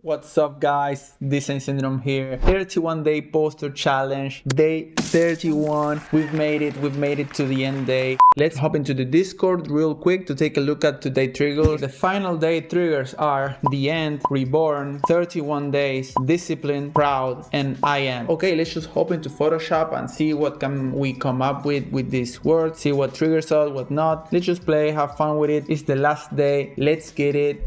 What's up guys, Design Syndrome here. 31-day poster challenge, day 31. We've made it to the end day. Let's hop into the Discord real quick to take a look at today's triggers. The final day triggers are the end, reborn, 31 days, discipline, proud, and I am. Okay, let's just hop into Photoshop and see what can we come up with this word, see what triggers us, what not. Let's just play, have fun with it. It's the last day, let's get it.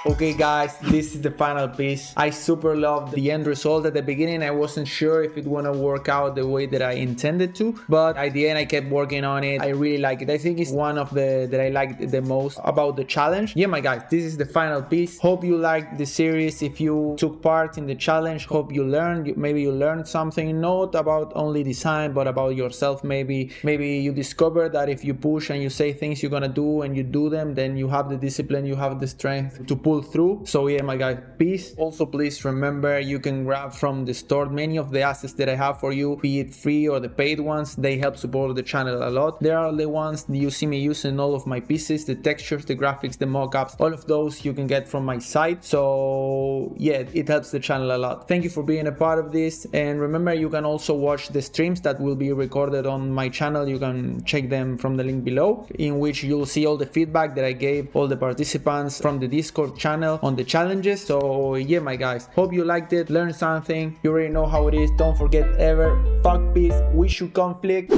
Okay guys, this is the final piece. I super loved the end result. At the beginning I wasn't sure if it gonna work out the way that I intended to, but at the end I kept working on it. I really like it. I think it's one of the that I liked the most about the challenge. Yeah my guys, this is the final piece. Hope you liked the series. If you took part in the challenge, hope you learned. Maybe you learned something, not about only design but about yourself. Maybe you discovered that if you push and you say things you're gonna do and you do them, then you have the discipline, you have the strength to pull through. So yeah my guys, peace. Also please remember, you can grab from the store many of the assets that I have for you, be it free or the paid ones. They help support the channel a lot. There are the ones you see me using, all of my pieces, the textures, the graphics, the mockups, all of those you can get from my site. So yeah, it helps the channel a lot. Thank you for being a part of this, and remember you can also watch the streams that will be recorded on my channel. You can check them from the link below, in which you'll see all the feedback that I gave all the participants from the Discord channel on the challenges. So yeah my guys, hope you liked it, learned something. You already know how it is. Don't forget, ever fuck peace, we should conflict.